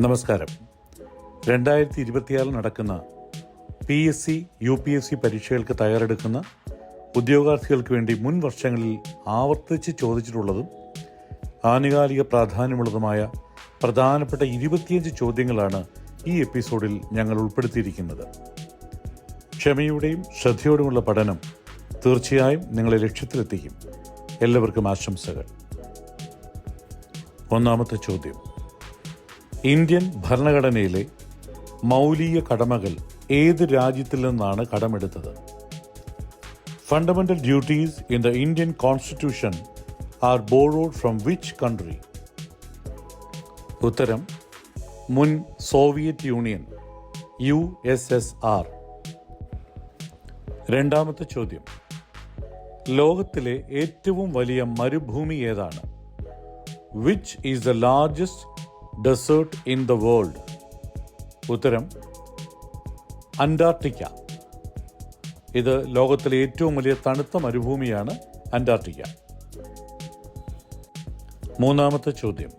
നമസ്കാരം. 2026 നടക്കുന്ന PSC, UPSC പരീക്ഷകൾക്ക് തയ്യാറെടുക്കുന്ന ഉദ്യോഗാർത്ഥികൾക്ക് വേണ്ടി മുൻ വർഷങ്ങളിൽ ആവർത്തിച്ച് ചോദിച്ചിട്ടുള്ളതും ആനുകാലിക പ്രാധാന്യമുള്ളതുമായ പ്രധാനപ്പെട്ട 25 ചോദ്യങ്ങളാണ് ഈ എപ്പിസോഡിൽ ഞങ്ങൾ ഉൾപ്പെടുത്തിയിരിക്കുന്നത്. ക്ഷമയോടെയും ശ്രദ്ധയോടുമുള്ള പഠനം തീർച്ചയായും നിങ്ങളെ ലക്ഷ്യത്തിലെത്തിക്കും. എല്ലാവർക്കും ആശംസകൾ. ഒന്നാമത്തെ ചോദ്യം: ഇന്ത്യൻ ഭരണഘടനയിലെ മൗലിക കടമകൾ ഏത് രാജ്യത്തിൽ നിന്നാണ് കടമെടുത്തത്? Fundamental duties in the Indian constitution are borrowed from which country? ഉത്തരം: മുൻ സോവിയറ്റ് യൂണിയൻ, USSR. രണ്ടാമത്തെ ചോദ്യം: ലോകത്തിലെ ഏറ്റവും വലിയ മരുഭൂമി ഏതാണ്? Which is the largest desert in the world? ഉത്തരം: അന്റാർട്ടിക്ക. ഇത് ലോകത്തിലെ ഏറ്റവും വലിയ തണുത്ത മരുഭൂമിയാണ് അന്റാർട്ടിക്ക. മൂന്നാമത്തെ ചോദ്യം: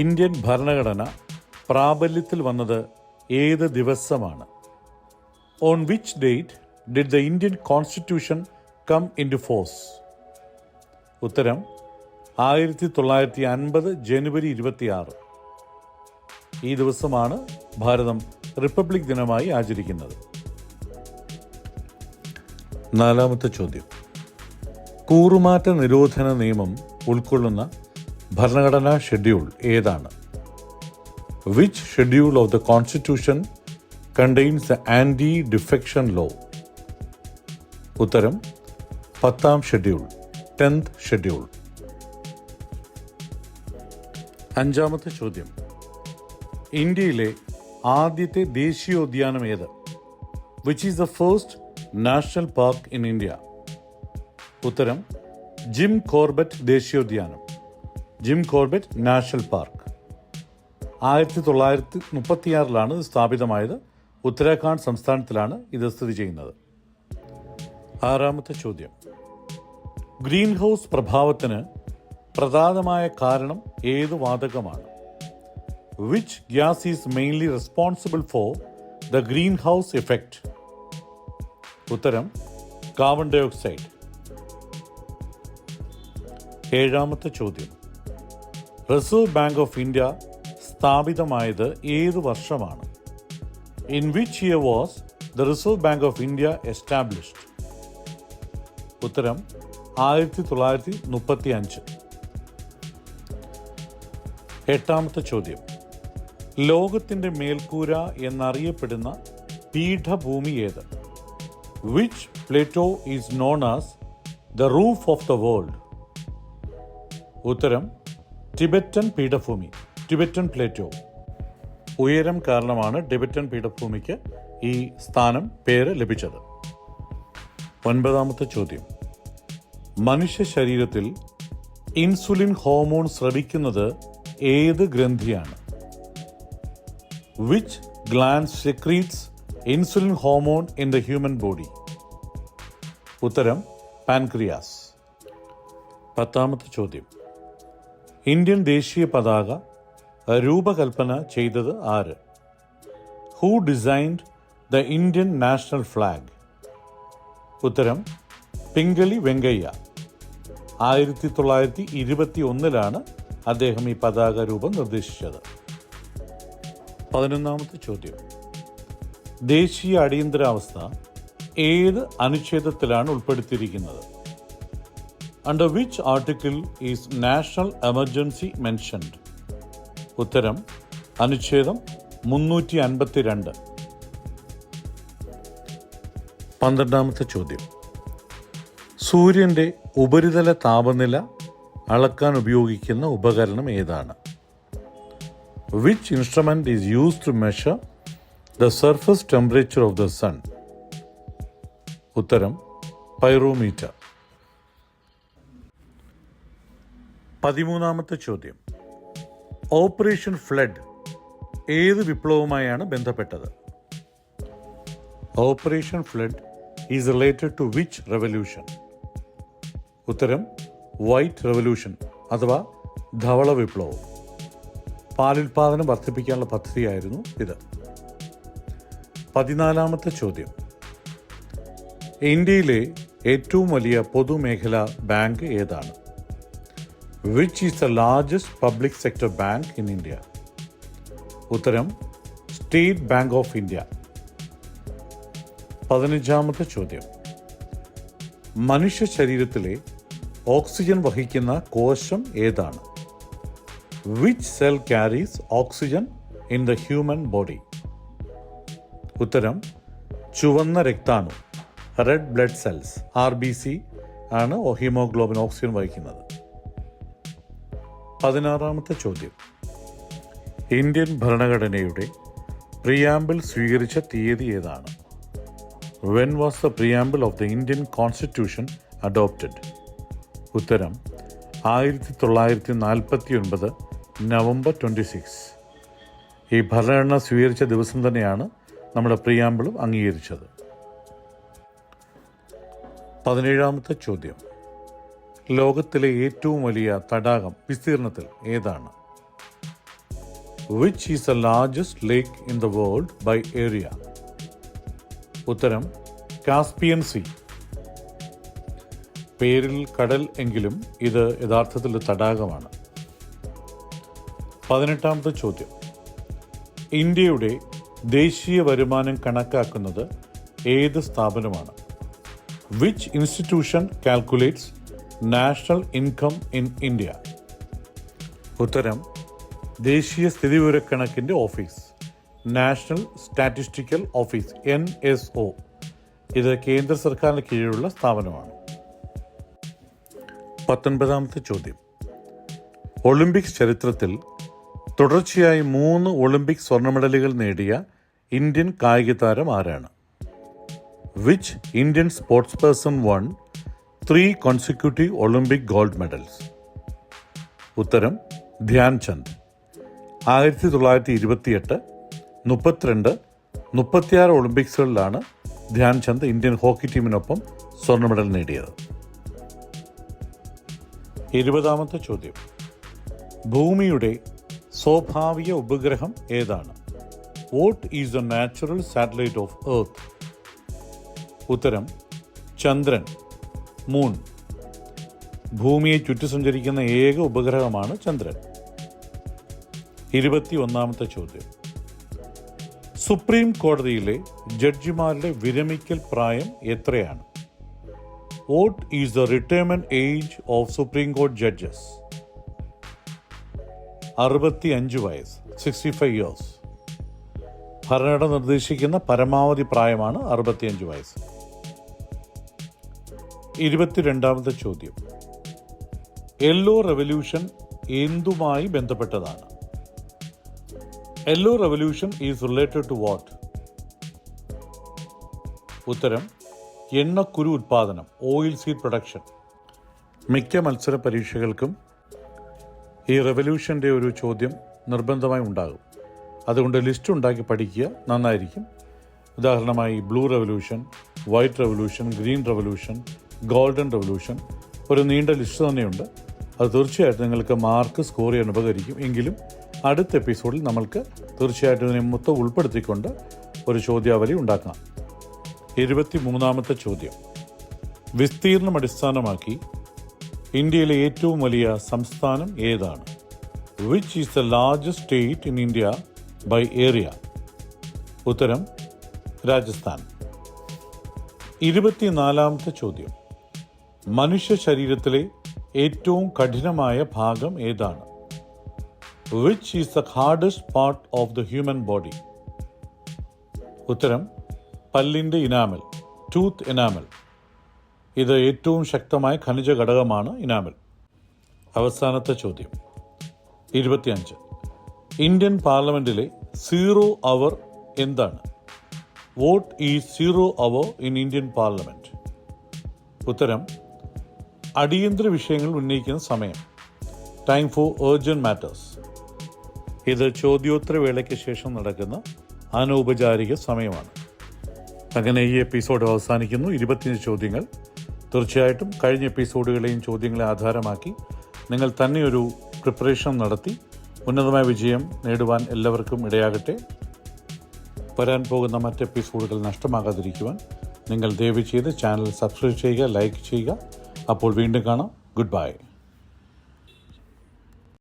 ഇന്ത്യൻ ഭരണഘടന പ്രാബല്യത്തിൽ വന്നത് ഏത് ദിവസമാണ്? On which date did the Indian Constitution come into force? ഉത്തരം: 1950 ജനുവരി 26. ഈ ദിവസമാണ് ഭാരതം റിപ്പബ്ലിക് ദിനമായി ആചരിക്കുന്നത്. നാലാമത്തെ ചോദ്യം: കൂറുമാറ്റ നിരോധന നിയമം ഉൾക്കൊള്ളുന്ന ഭരണഘടനാ ഷെഡ്യൂൾ ഏതാണ്? Which schedule of the constitution contains the anti defection law? ഉത്തരം: 10ാം ഷെഡ്യൂൾ, 10th ഷെഡ്യൂൾ. അഞ്ചാമത്തെ ചോദ്യം: ഇന്ത്യയിലെ ആദ്യത്തെ ദേശീയോദ്യാനം ഏത്? Which is the first national park in India? ഉത്തരം: ജിം കോർബറ്റ് ദേശീയോദ്യാനം, ജിം കോർബറ്റ് നാഷണൽ പാർക്ക്. 1936 ഇത് സ്ഥാപിതമായത്. ഉത്തരാഖണ്ഡ് സംസ്ഥാനത്തിലാണ് ഇത് സ്ഥിതി ചെയ്യുന്നത്. ആറാമത്തെ ചോദ്യം: ഗ്രീൻ ഹൗസ് പ്രഭാവത്തിന് പ്രധാനമായ കാരണം ഏത് വാതകമാണ്? Which gas is mainly responsible for the green house effect? ഉത്തരം: കാർബൺ ഡൈ ഓക്സൈഡ്. ഏഴാമത്തെ ചോദ്യം: റിസർവ് ബാങ്ക് ഓഫ് ഇന്ത്യ സ്ഥാപിതമായത് ഏത് വർഷമാണ്? In which year was the reserve bank of India established? ഉത്തരം: 1935. എട്ടാമത്തെ ചോദ്യം: ലോകത്തിൻ്റെ മേൽക്കൂര എന്നറിയപ്പെടുന്ന പീഠഭൂമി ഏത്? Which Plato is known as the roof of the world? ഉത്തരം: ടിബറ്റൻ പീഠഭൂമി, ടിബറ്റൻ പ്ലേറ്റോ. ഉയരം കാരണമാണ് ടിബറ്റൻ പീഠഭൂമിക്ക് ഈ പേര് ലഭിച്ചത്. ഒൻപതാമത്തെ ചോദ്യം: മനുഷ്യ ശരീരത്തിൽ ഇൻസുലിൻ ഹോർമോൺ സ്രവിക്കുന്നത് ഏത് ഗ്രന്ഥിയാണ്? Which gland secretes insulin hormone in the human body? ഉത്തരം: പാൻക്രിയാസ്. പത്താമത്തെ ചോദ്യം: ഇന്ത്യൻ ദേശീയ പതാക രൂപകൽപ്പന ചെയ്തത് ആര്? Who designed the Indian national flag? ഉത്തരം: പിംഗലി വെങ്കയ്യ. 1921 അദ്ദേഹം ഈ പതാക രൂപം നിർദ്ദേശിച്ചത്. 11ാമത്തെ ചോദ്യം: ദേശീയ അടിയന്തരാവസ്ഥ ഏത് അനുച്ഛേദത്തിലാണ് ഉൾപ്പെടുത്തിയിരിക്കുന്നത്? Under which article is national emergency mentioned? ഉത്തരം: അനുച്ഛേദം 352. 12ാമത്തെ ചോദ്യം: സൂര്യൻ്റെ ഉപരിതല താപനില അളക്കാൻ ഉപയോഗിക്കുന്ന ഉപകരണം ഏതാണ്? Which instrument is used to measure the surface temperature of the sun? ഉത്തരം: പൈറോമീറ്റർ. 13ാമത്തെ ചോദ്യം: ഓപ്പറേഷൻ ഫ്ലഡ് ഏത് വിപ്ലവവുമായാണ് ബന്ധപ്പെട്ടത്? Operation flood is related to which revolution? ഉത്തരം: വൈറ്റ് റെവല്യൂഷൻ അഥവാ ധവള വിപ്ലവം. പാലുൽപാദനം വർദ്ധിപ്പിക്കാനുള്ള പദ്ധതിയായിരുന്നു ഇത്. 14ാമത്തെ ചോദ്യം. ഇന്ത്യയിലെ ഏറ്റവും വലിയ പൊതുമേഖലാ ബാങ്ക് ഏതാണ്? Which is the largest public sector bank in India? ഉത്തരം സ്റ്റേറ്റ് ബാങ്ക് ഓഫ് ഇന്ത്യ. 15ാമത്തെ ചോദ്യം. മനുഷ്യ ശരീരത്തിലെ ഓക്സിജൻ വഹിക്കുന്ന കോശം ഏതാണ്? Which cell carries oxygen in the human body? ഉത്തരം ചുവന്ന രക്താണു, റെഡ് ബ്ലഡ് സെൽസ്, RBC ആണ് ഹീമോഗ്ലോബിൻ ഓക്സിജൻ വഹിക്കുന്നത്. 16ാമത്തെ ചോദ്യം. ഇന്ത്യൻ ഭരണഘടനയുടെ പ്രിയാമ്പിൾ സ്വീകരിച്ച തീയതി ഏതാണ്? When was the preamble of the Indian Constitution adopted? ഉത്തരം 1949 നവംബർ 26. ഈ ഭരണഘടന സ്വീകരിച്ച ദിവസം തന്നെയാണ് നമ്മുടെ പ്രിയാമ്പിളും അംഗീകരിച്ചത്. 17ാമത്തെ ചോദ്യം. ലോകത്തിലെ ഏറ്റവും വലിയ തടാകം വിസ്തീർണത്തിൽ ഏതാണ്? Which is the largest lake in the world by area? ഉത്തരം കാസ്പിയൻ സീ. പേരിൽ കടൽ എങ്കിലും ഇത് യഥാർത്ഥത്തിൽ ഒരു തടാകമാണ്. 18ാമത്തെ ചോദ്യം. ഇന്ത്യയുടെ ദേശീയ വരുമാനം കണക്കാക്കുന്നത് ഏത് സ്ഥാപനമാണ്? Which institution calculates national income in India? ഉത്തരം ദേശീയ സ്ഥിതിവിവരക്കണക്കിൻ്റെ office, national statistical office, NSO. ഇത് കേന്ദ്ര സർക്കാരിന് കീഴിലുള്ള സ്ഥാപനമാണ്. 19ാമത്തെ ചോദ്യം. ഒളിമ്പിക്സ് ചരിത്രത്തിൽ തുടർച്ചയായി 3 ഒളിമ്പിക് സ്വർണ്ണ മെഡലുകൾ നേടിയ ഇന്ത്യൻ കായിക താരം ആരാണ്? Which Indian sports person one 3 consecutive Olympic gold medals? ഉത്തരം ധ്യാൻ ചന്ദ്. 1928, 32, 36 ഒളിമ്പിക്സുകളിലാണ് ധ്യാൻ ചന്ദ് ഇന്ത്യൻ ഹോക്കി ടീമിനൊപ്പം സ്വർണ്ണ മെഡൽ നേടിയത്. 20ാമത്തെ ചോദ്യം. ഭൂമിയുടെ സ്വാഭാവിക ഉപഗ്രഹം ഏതാണ്? What is the natural satellite of earth? ഉത്തരം ചന്ദ്രൻ, മൂൺ. ഭൂമിയെ ചുറ്റി സഞ്ചരിക്കുന്ന ഏക ഉപഗ്രഹമാണ് ചന്ദ്രൻ. 21ാമത്തെ ചോദ്യം. സുപ്രീം കോടതിയിലെ ജഡ്ജിമാരുടെ വിരമിക്കൽ പ്രായം എത്രയാണ്? What is the retirement age of supreme കോടതി ജഡ്ജസ്? 65 വയസ്സ്, 65 years. ഭരണഘടന നിർദ്ദേശിക്കുന്ന പരമാവധി പ്രായമാണ് 65 വയസ്സ്. 22ാമത്തെ ചോദ്യം. യെല്ലോ റെവല്യൂഷൻ എന്തുമായി ബന്ധപ്പെട്ടതാണ്? Yellow revolution is related to what? ഉത്തരം എണ്ണക്കുരു ഉത്പാദനം, ഓയിൽ സീഡ് പ്രൊഡക്ഷൻ. മിക്ക മത്സര പരീക്ഷകൾക്കും ഈ റെവല്യൂഷൻ്റെ ഒരു ചോദ്യം നിർബന്ധമായി ഉണ്ടാകും. അതുകൊണ്ട് ലിസ്റ്റ് ഉണ്ടാക്കി പഠിക്കുക, നന്നായിരിക്കും. ഉദാഹരണമായി blue revolution, white revolution, green revolution, golden revolution, ഒരു നീണ്ട ലിസ്റ്റ് തന്നെയുണ്ട്. അത് തീർച്ചയായിട്ടും നിങ്ങൾക്ക് മാർക്ക് സ്കോർ ചെയ്യാൻ ഉപകരിക്കും. എങ്കിലും അടുത്ത എപ്പിസോഡിൽ നമ്മൾക്ക് തീർച്ചയായിട്ടും ഇതിനെ മൊത്തം ഉൾപ്പെടുത്തിക്കൊണ്ട് ഒരു ചോദ്യാവലി ഉണ്ടാക്കാം. 23ാമത്തെ ചോദ്യം. വിസ്തീർണം അടിസ്ഥാനമാക്കി ഇന്ത്യയിലെ ഏറ്റവും വലിയ സംസ്ഥാനം ഏതാണ്? Which is the largest state in India by area? ഉത്തരം രാജസ്ഥാൻ. 24ാമത്തെ ചോദ്യം. മനുഷ്യ ശരീരത്തിലെ ഏറ്റവും കഠിനമായ ഭാഗം ഏതാണ്? Which is the hardest part of the human body? ഉത്തരം പല്ലിൻ്റെ ഇനാമൽ, ടൂത്ത് ഇനാമൽ. ഇത് ഏറ്റവും ശക്തമായ ഖനിജ ഘടകമാണ് ഇനാമൽ. അവസാനത്തെ ചോദ്യം. 25. ഇന്ത്യൻ പാർലമെന്റിലെ 0 അവർ എന്താണ്? What is 0 hour in Indian parliament? ഉത്തരം അടിയന്തര വിഷയങ്ങൾ ഉന്നയിക്കുന്ന സമയം, ടൈം ഫോർ ഏർജന്റ് മാറ്റേഴ്സ്. ഇത് ചോദ്യോത്തര വേളയ്ക്ക് ശേഷം നടക്കുന്ന അനൗപചാരിക സമയമാണ്. അങ്ങനെ ഈ എപ്പിസോഡ് അവസാനിക്കുന്നു. 25 ചോദ്യങ്ങൾ. തീർച്ചയായിട്ടും കഴിഞ്ഞ എപ്പിസോഡുകളെയും ചോദ്യങ്ങളെ ആധാരമാക്കി നിങ്ങൾ തന്നെ ഒരു പ്രിപ്പറേഷൻ നടത്തി ഉന്നതമായ വിജയം നേടുവാൻ എല്ലാവർക്കും ഇടയാകട്ടെ. വരാൻ പോകുന്ന മറ്റ് എപ്പിസോഡുകൾ നഷ്ടമാകാതിരിക്കുവാൻ നിങ്ങൾ ദയവ് ചെയ്ത് ചാനൽ സബ്സ്ക്രൈബ് ചെയ്യുക, ലൈക്ക് ചെയ്യുക. അപ്പോൾ വീണ്ടും കാണാം. Good bye.